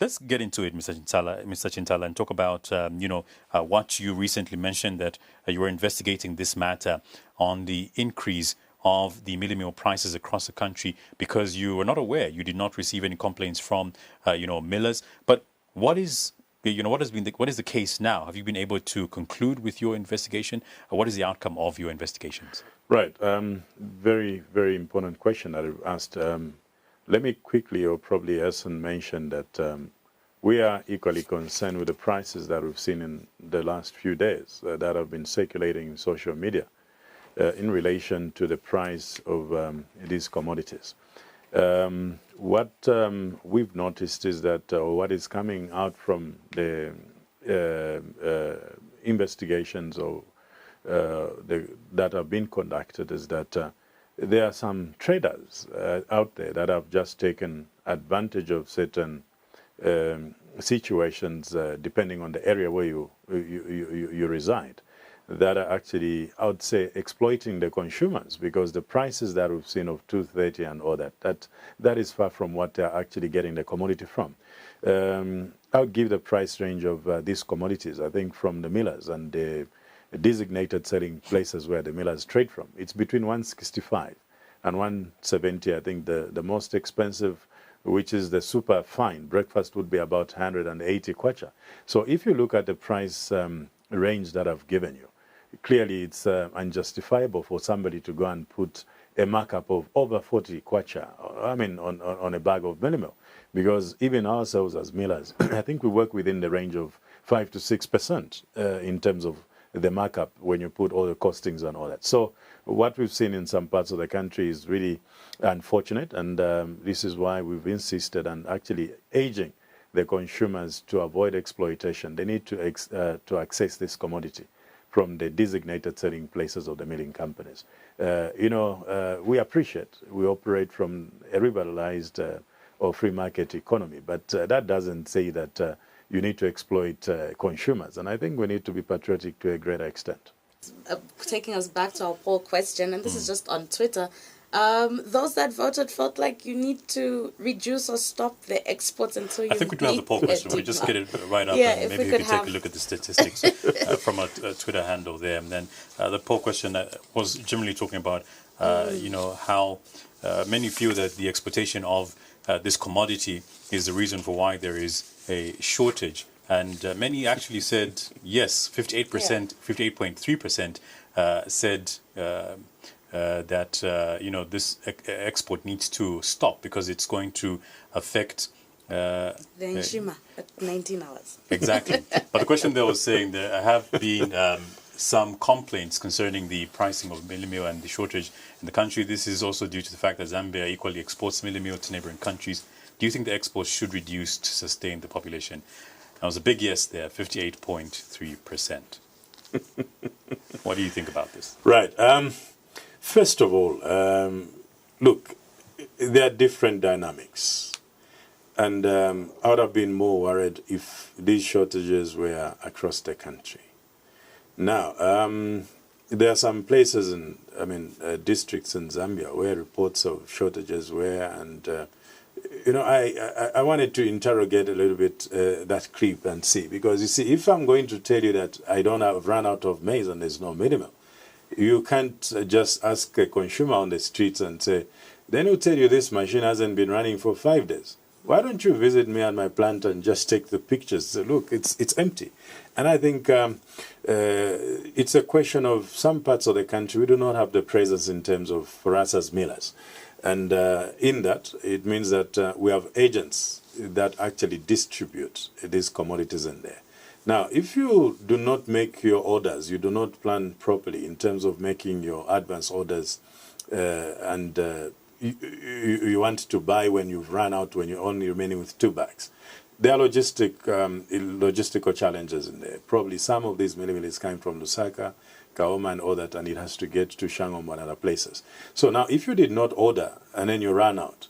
Let's get into it, Mr. Chintala, and talk about what you recently mentioned, that you were investigating this matter on the increase of the Mealie Meal prices across the country because you were not aware, you did not receive any complaints from millers. But what is what is the case now? Have you been able to conclude with your investigation? What is the outcome of your investigations? Right. Very, very important question that you asked. Let me quickly, or probably Essen mentioned that we are equally concerned with the prices that we've seen in the last few days that have been circulating in social media in relation to the price of these commodities. What we've noticed is that what is coming out from the investigations that have been conducted is that there are some traders out there that have just taken advantage of certain situations, depending on the area where you reside, that are actually, I would say, exploiting the consumers, because the prices that we've seen of 230 and all that is far from what they're actually getting the commodity from. I'll give the price range of these commodities, I think, from the millers and the designated selling places where the millers trade from. It's between 165 and 170. I think the most expensive, which is the super fine breakfast, would be about 180 kwacha. So if you look at the price range that I've given you, clearly it's unjustifiable for somebody to go and put a markup of over 40 kwacha, I mean, on a bag of Mealie Meal, because even ourselves as millers, I think we work within the range of 5 to 6% in terms of the markup when you put all the costings and all that. So what we've seen in some parts of the country is really unfortunate, and this is why we've insisted on actually urging the consumers to avoid exploitation. They need to access this commodity from the designated selling places of the milling companies. We appreciate we operate from a liberalized or free market economy, but that doesn't say that you need to exploit consumers. And I think we need to be patriotic to a greater extent. Taking us back to our poll question, and this is just on Twitter, those that voted felt like you need to reduce or stop the exports until you... I think we do have the poll question. We just get it right up, yeah, and maybe we could take a look at the statistics from a Twitter handle there. And then the poll question was generally talking about, how many feel that the exportation of this commodity is the reason for why there is a shortage. And many actually said yes. 58%, 58.3% said that this export needs to stop because it's going to affect the Nshima at 19 hours. Exactly. But the question there was saying there have been some complaints concerning the pricing of Mealie Meal and the shortage in the country. This is also due to the fact that Zambia equally exports Mealie Meal to neighboring countries. Do you think the exports should reduce to sustain the population? That was a big yes there, 58.3%. What do you think about this? Right. First of all, look, there are different dynamics. And I would have been more worried if these shortages were across the country. Now, there are some places districts in Zambia where reports of shortages were, and I wanted to interrogate a little bit that creep and see, because you see, if I'm going to tell you that I don't have run out of maize and there's no Mealie Meal, you can't just ask a consumer on the streets and say, then he'll tell you this machine hasn't been running for 5 days. Why don't you visit me at my plant and just take the pictures? Say, look, it's empty. And I think it's a question of some parts of the country we do not have the presence in terms of, for us as millers. And in that, it means that we have agents that actually distribute these commodities in there. Now, if you do not make your orders, you do not plan properly in terms of making your advance orders, and you want to buy when you've run out, when you're only remaining with 2 bags, there are logistical challenges in there. Probably some of these Mealie Meal is coming from Lusaka, Kaoma and all that, and it has to get to Shangombo and other places. So now, if you did not order and then you run out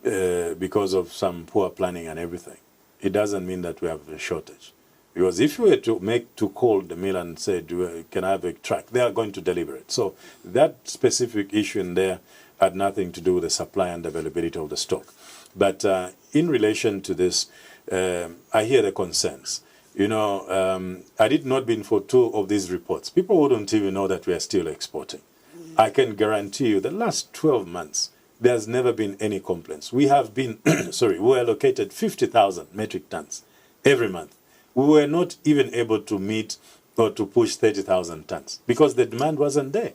because of some poor planning and everything, it doesn't mean that we have a shortage. Because if you were to call the mill and say, can I have a truck, they are going to deliver it. So that specific issue in there had nothing to do with the supply and availability of the stock. But in relation to this, I hear the concerns. You know, had it not been for 2 of these reports, people wouldn't even know that we are still exporting. I can guarantee you the last 12 months, there's never been any complaints. We have been, we allocated 50,000 metric tons every month. We were not even able to meet or to push 30,000 tons because the demand wasn't there.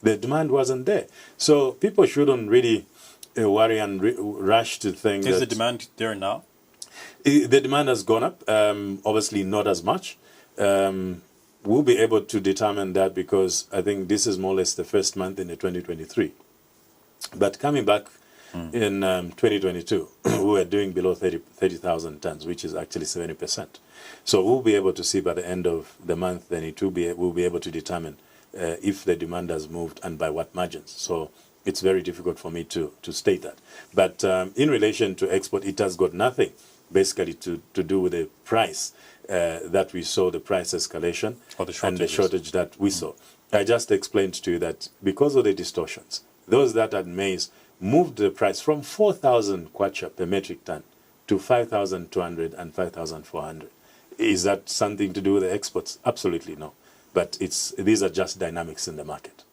The demand wasn't there. So people shouldn't really worry and rush to think Is the demand there now? The demand has gone up, obviously not as much. We'll be able to determine that because I think this is more or less the first month in the 2023. But coming back in 2022, we were doing below 30,000 tons, which is actually 70%. So we'll be able to see by the end of the month, then we'll be able to determine if the demand has moved and by what margins. So it's very difficult for me to state that. But in relation to export, it has got nothing basically to do with the price that we saw, the price escalation and the shortage that we saw. I just explained to you that because of the distortions, those that had maize moved the price from 4,000 kwacha per metric ton to 5,200 and 5,400. Is that something to do with the exports? Absolutely no. But these are just dynamics in the market.